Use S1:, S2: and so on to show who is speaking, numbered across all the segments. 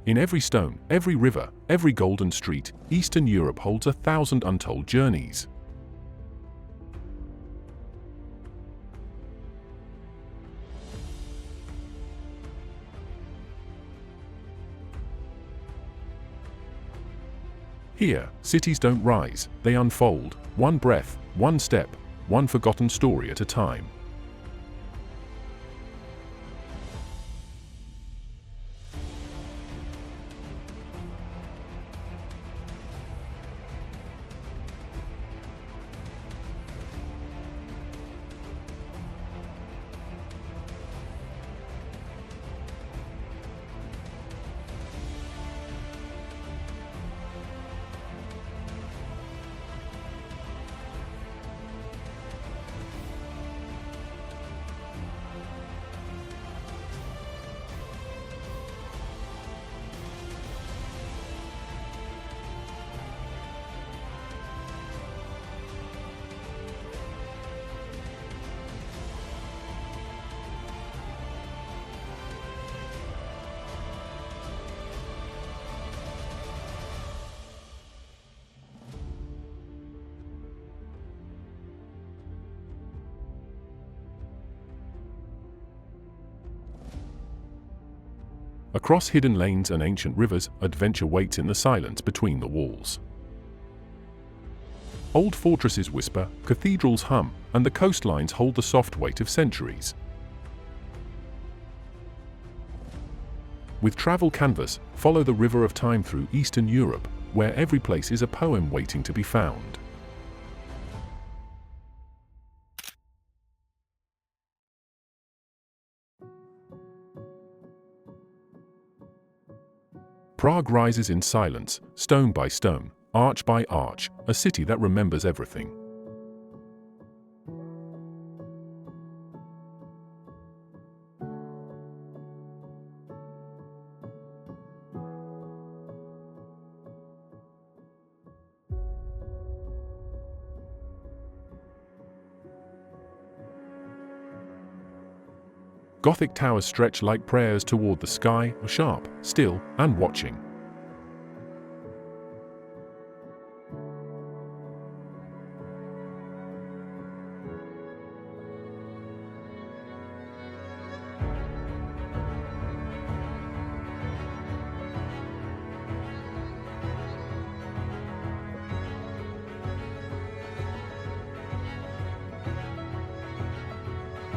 S1: In every stone, every river, every golden street, Eastern Europe holds 1,000 untold journeys. Here, cities don't rise, they unfold, one breath, one step, one forgotten story at a time. Across hidden lanes and ancient rivers, adventure waits in the silence between the walls. Old fortresses whisper, cathedrals hum, and the coastlines hold the soft weight of centuries. With travel canvas, follow the river of time through Eastern Europe, where every place is a poem waiting to be found. Prague rises in silence, stone by stone, arch by arch, a city that remembers everything. Gothic towers stretch like prayers toward the sky, sharp, still, and watching.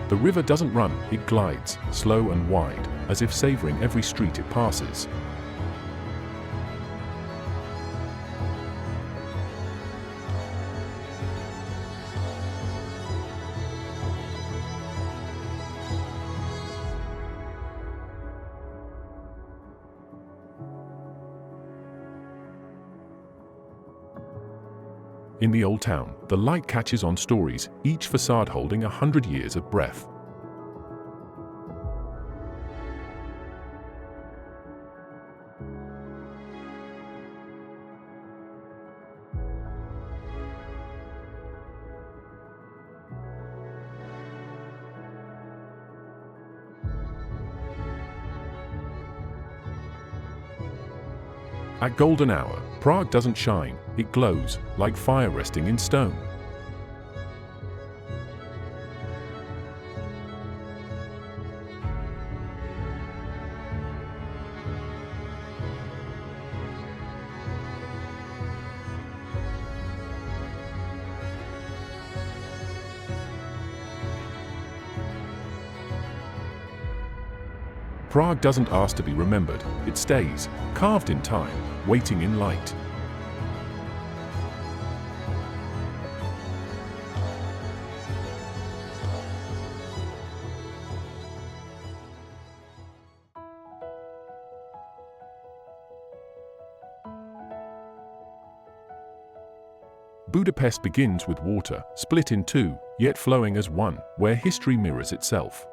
S1: The river doesn't run, it glides, slow and wide, as if savoring every street it passes. In the old town, the light catches on stories, each facade holding 100 years of breath. At golden hour, Prague doesn't shine, it glows, like fire resting in stone. Prague doesn't ask to be remembered, it stays, carved in time, waiting in light. Budapest begins with water, split in two, yet flowing as one, where history mirrors itself.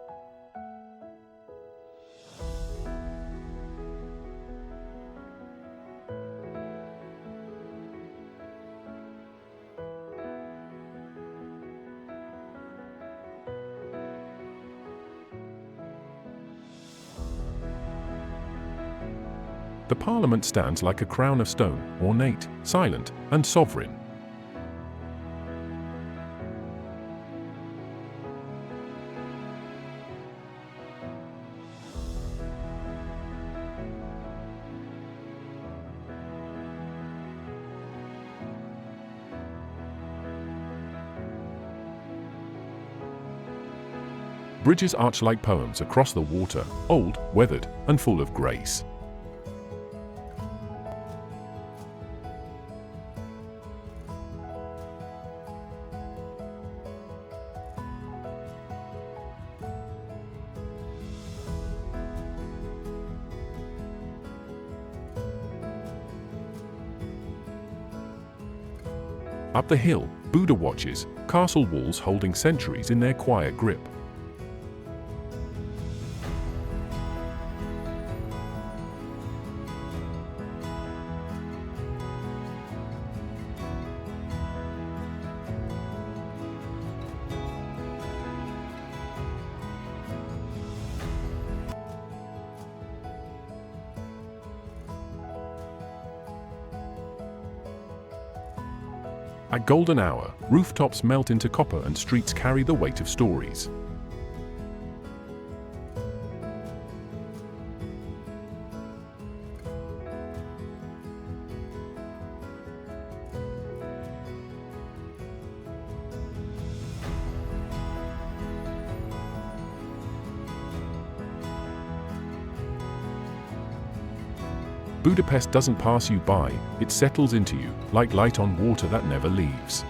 S1: The parliament stands like a crown of stone, ornate, silent, and sovereign. Bridges arch like poems across the water, old, weathered, and full of grace. Up the hill, Buda watches, castle walls holding centuries in their quiet grip. At golden hour, rooftops melt into copper and streets carry the weight of stories. Budapest doesn't pass you by, it settles into you, like light on water that never leaves.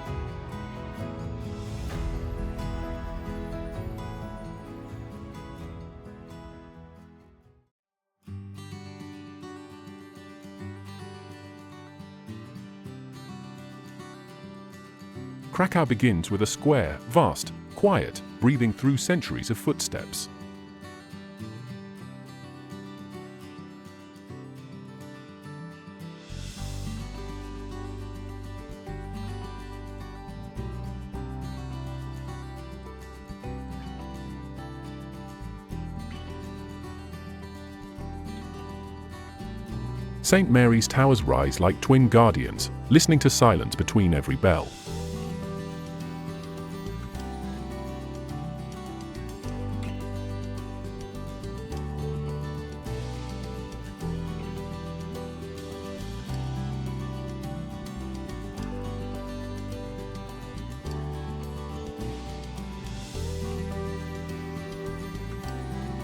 S1: Krakow begins with a square, vast, quiet, breathing through centuries of footsteps. St. Mary's towers rise like twin guardians, listening to silence between every bell.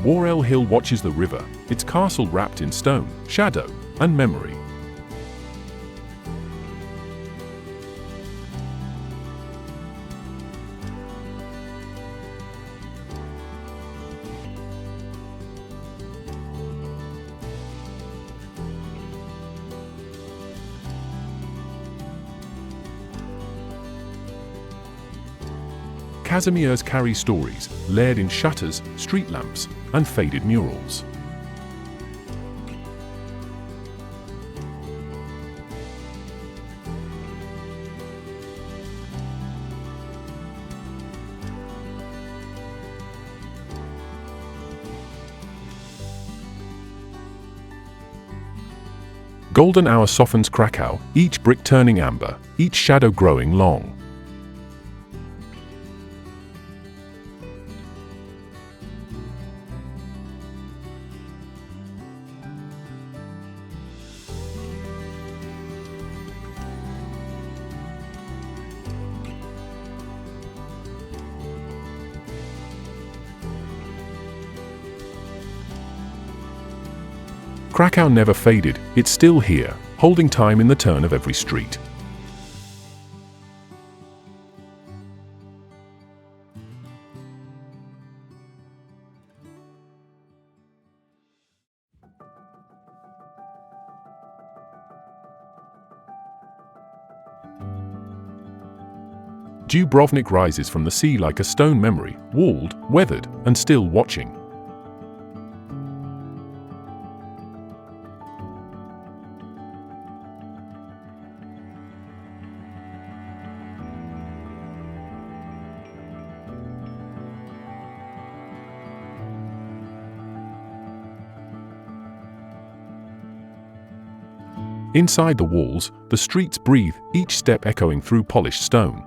S1: Warel Hill watches the river, its castle wrapped in stone, shadow, and memory. Casimirs carry stories, layered in shutters, street lamps, and faded murals. Golden hour softens Krakow, each brick turning amber, each shadow growing long. Krakow never faded, it's still here, holding time in the turn of every street. Dubrovnik rises from the sea like a stone memory, walled, weathered, and still watching. Inside the walls, the streets breathe, each step echoing through polished stone.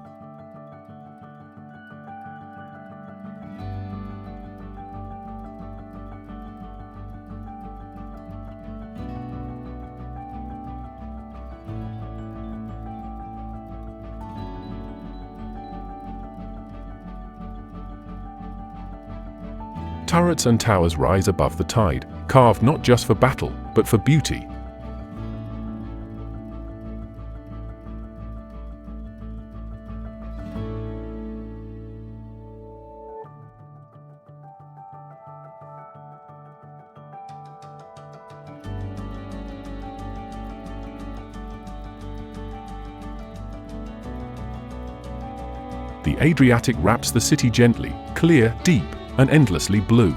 S1: Turrets and towers rise above the tide, carved not just for battle, but for beauty. The Adriatic wraps the city gently, clear, deep, and endlessly blue.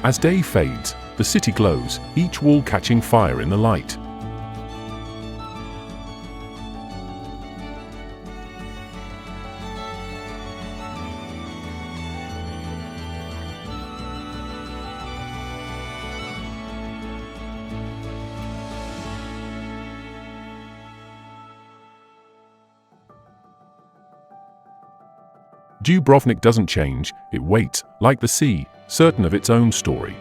S1: As day fades, the city glows, each wall catching fire in the light. Dubrovnik doesn't change, it waits, like the sea, certain of its own story.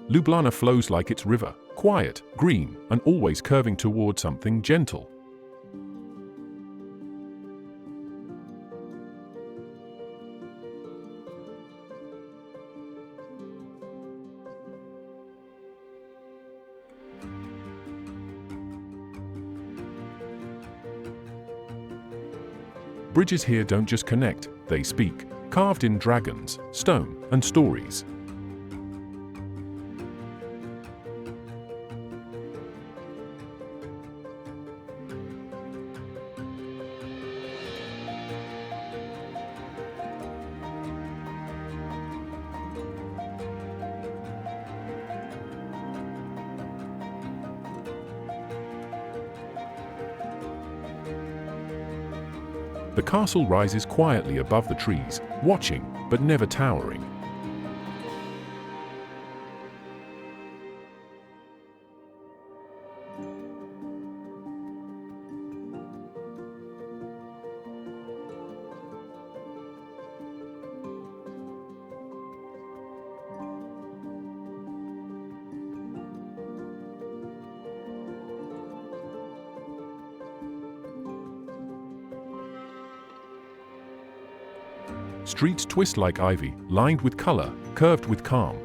S1: Ljubljana flows like its river, quiet, green, and always curving toward something gentle. Bridges here don't just connect, they speak, carved in dragons, stone, and stories. The castle rises quietly above the trees, watching, but never towering. Streets twist like ivy, lined with color, curved with calm.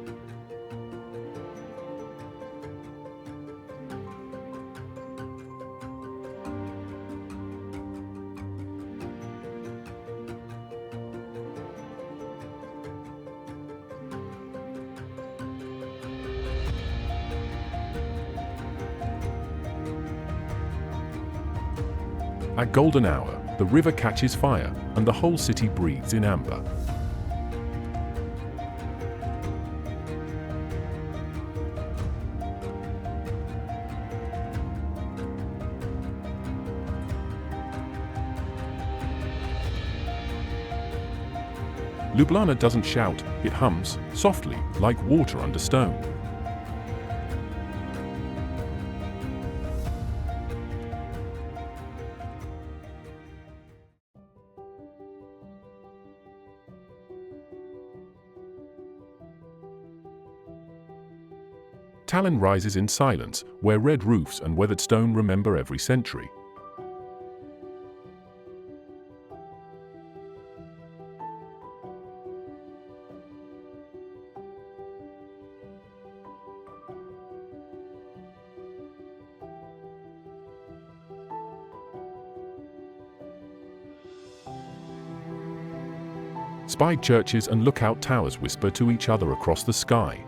S1: At golden hour, the river catches fire, and the whole city breathes in amber. Ljubljana doesn't shout, it hums, softly, like water under stone. Tallinn rises in silence, where red roofs and weathered stone remember every century. Spire churches and lookout towers whisper to each other across the sky.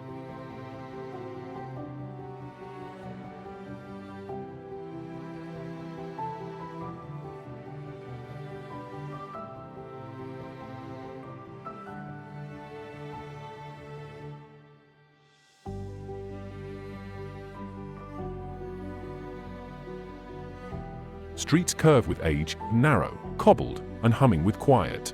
S1: Streets curve with age, narrow, cobbled, and humming with quiet.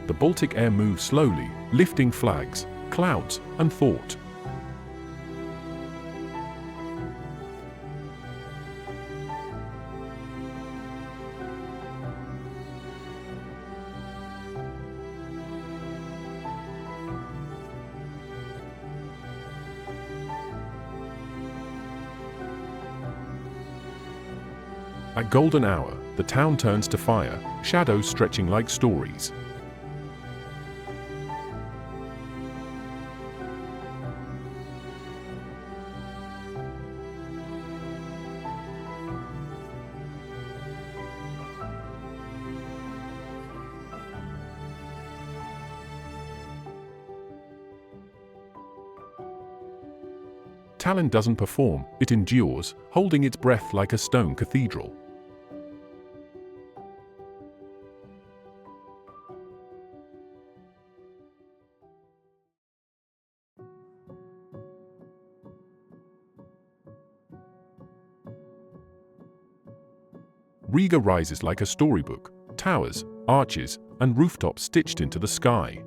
S1: The Baltic air moves slowly, lifting flags, clouds, and thought. At golden hour, the town turns to fire, shadows stretching like stories. Tallinn doesn't perform, it endures, holding its breath like a stone cathedral. Riga rises like a storybook, towers, arches, and rooftops stitched into the sky.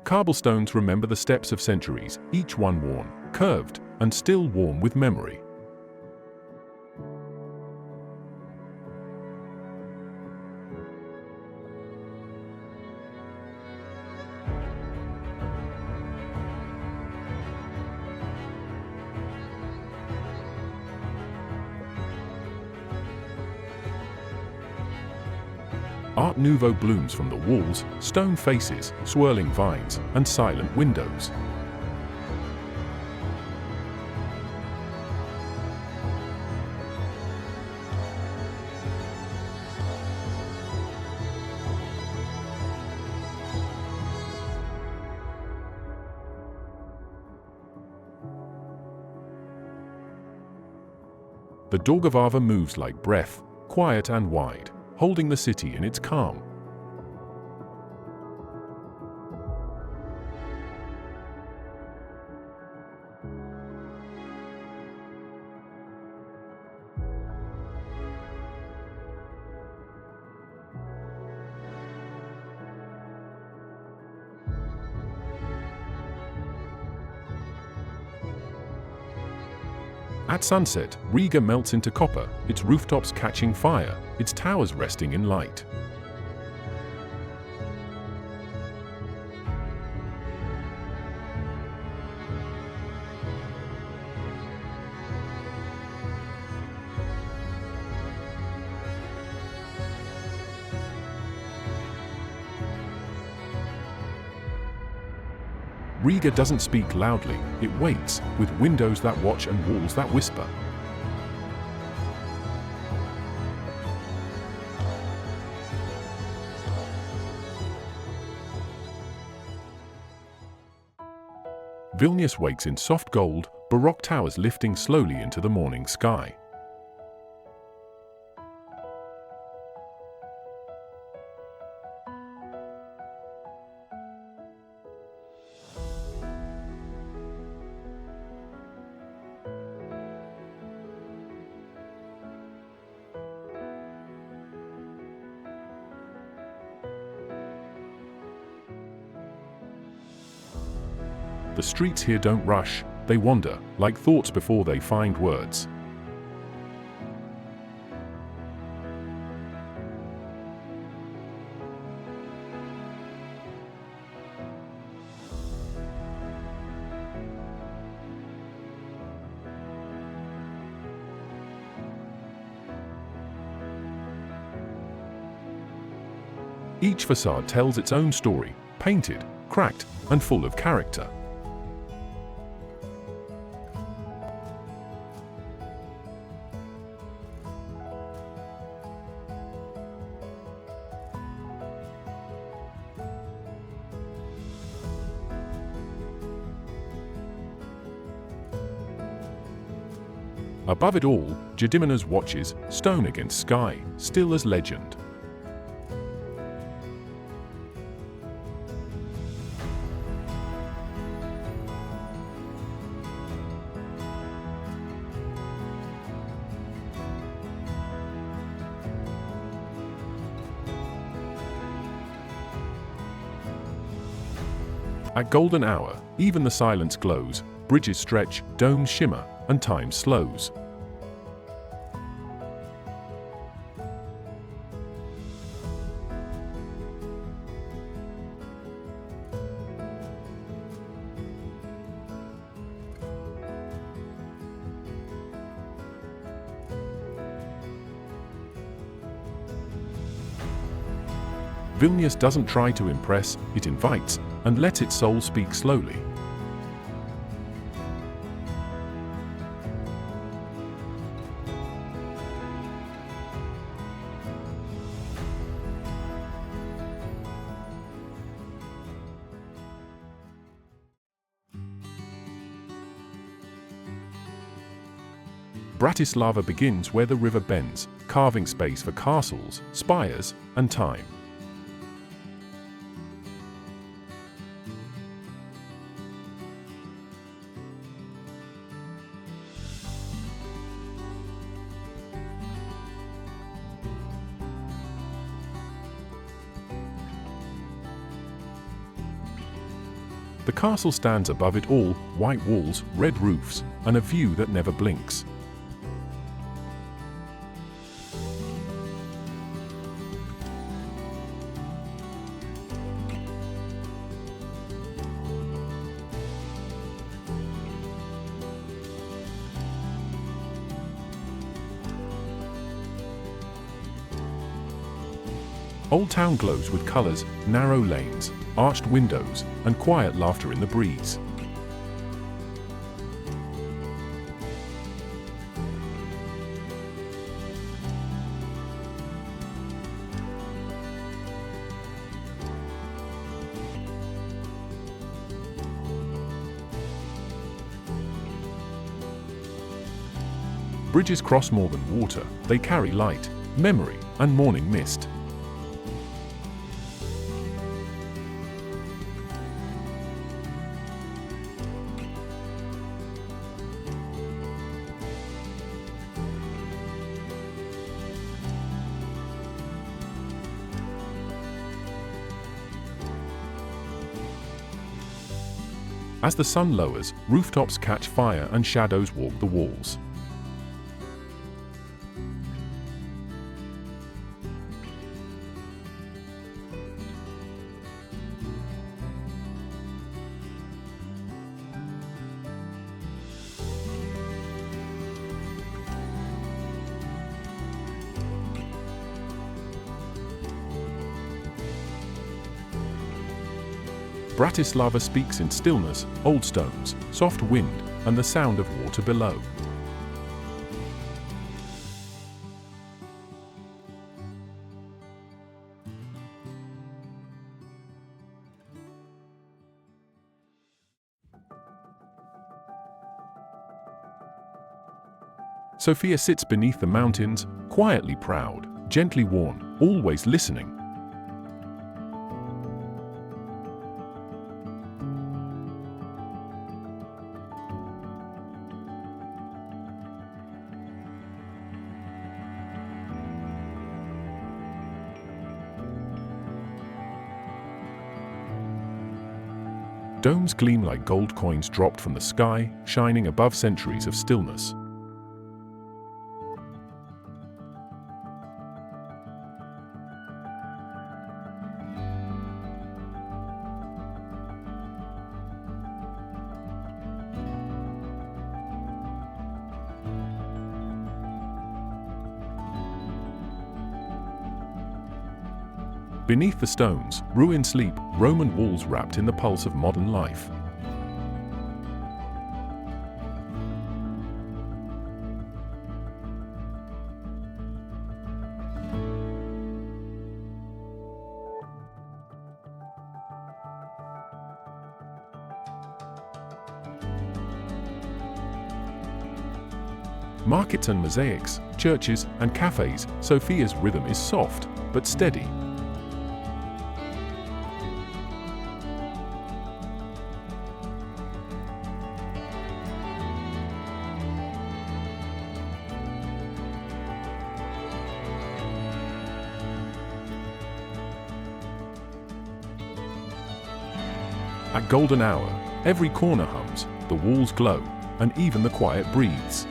S1: Cobblestones remember the steps of centuries, each one worn, curved, and still warm with memory. Art Nouveau blooms from the walls, stone faces, swirling vines, and silent windows. The Daugavava moves like breath, quiet and wide, holding the city in its calm. At sunset, Riga melts into copper, its rooftops catching fire, its towers resting in light. Riga doesn't speak loudly, it waits, with windows that watch and walls that whisper. Vilnius wakes in soft gold, Baroque towers lifting slowly into the morning sky. The streets here don't rush, they wander, like thoughts before they find words. Each facade tells its own story, painted, cracked, and full of character. Above it all, Gediminas watches, stone against sky, still as legend. At golden hour, even the silence glows, bridges stretch, domes shimmer, and time slows. Vilnius doesn't try to impress, it invites, and lets its soul speak slowly. Bratislava begins where the river bends, carving space for castles, spires, and time. The castle stands above it all, white walls, red roofs, and a view that never blinks. Old Town glows with colors, narrow lanes, arched windows, and quiet laughter in the breeze. Bridges cross more than water, they carry light, memory, and morning mist. As the sun lowers, rooftops catch fire and shadows walk the walls. Bratislava speaks in stillness, old stones, soft wind, and the sound of water below. Sofia sits beneath the mountains, quietly proud, gently worn, always listening. Domes gleam like gold coins dropped from the sky, shining above centuries of stillness. Beneath the stones, ruins sleep, Roman walls wrapped in the pulse of modern life. Markets and mosaics, churches and cafes, Sofia's rhythm is soft, but steady. At golden hour, every corner hums, the walls glow, and even the quiet breathes.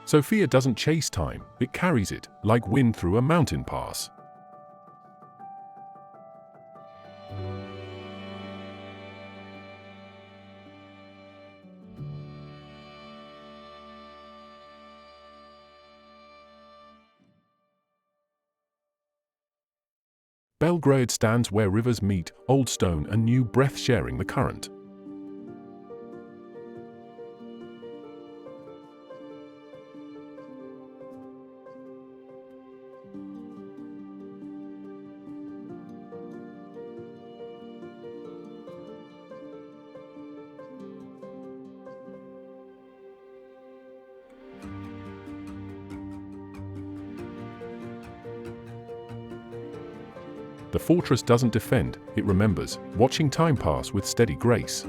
S1: Sofia doesn't chase time, it carries it, like wind through a mountain pass. Belgrade stands where rivers meet, old stone and new breath sharing the current. The fortress doesn't defend, it remembers, watching time pass with steady grace.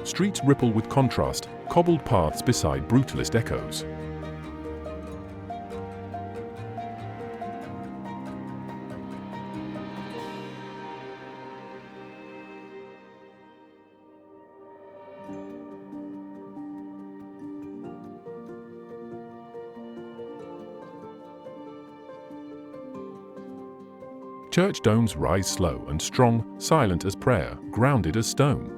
S1: Streets ripple with contrast, cobbled paths beside brutalist echoes. Church domes rise slow and strong, silent as prayer, grounded as stone.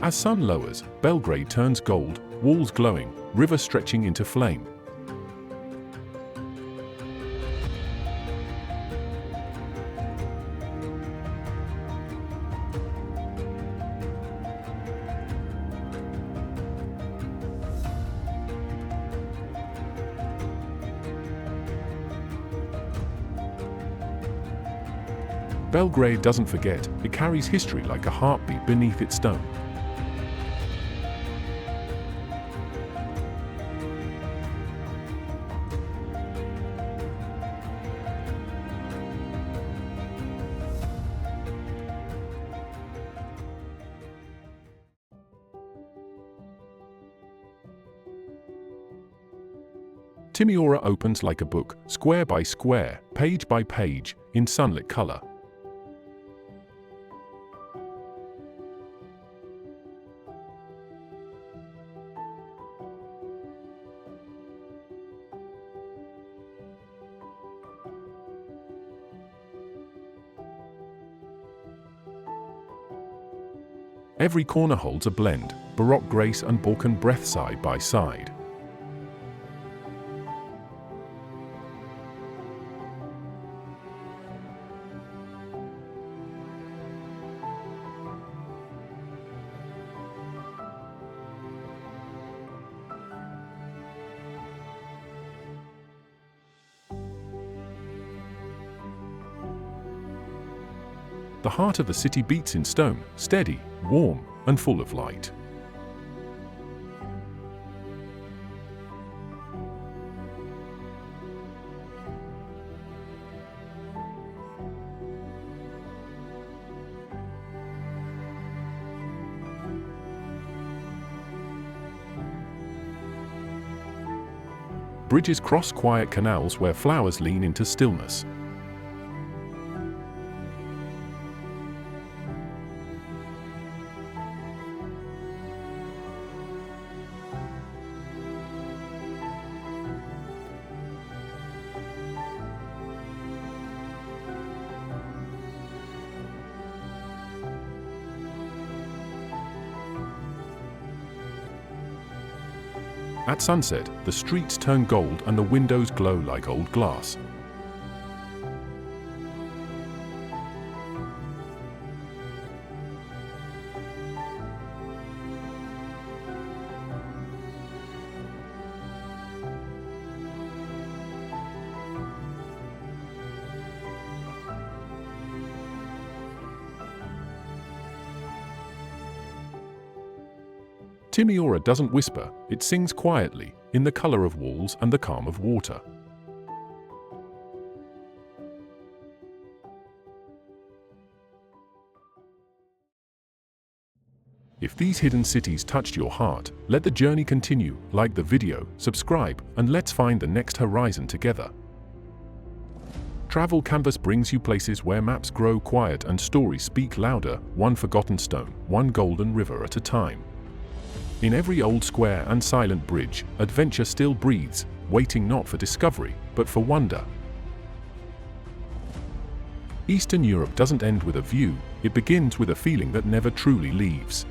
S1: As sun lowers, Belgrade turns gold, walls glowing, river stretching into flame. Belgrade doesn't forget, it carries history like a heartbeat beneath its stone. Timișoara opens like a book, square by square, page by page, in sunlit color. Every corner holds a blend, Baroque grace and Balkan breadth side by side. The heart of the city beats in stone, steady, warm, and full of light. Bridges cross quiet canals where flowers lean into stillness. At sunset, the streets turn gold and the windows glow like old glass. Timișoara doesn't whisper, it sings quietly, in the color of walls and the calm of water. If these hidden cities touched your heart, let the journey continue, like the video, subscribe, and let's find the next horizon together. Travel Canvas brings you places where maps grow quiet and stories speak louder, one forgotten stone, one golden river at a time. In every old square and silent bridge, adventure still breathes, waiting not for discovery, but for wonder. Eastern Europe doesn't end with a view, it begins with a feeling that never truly leaves.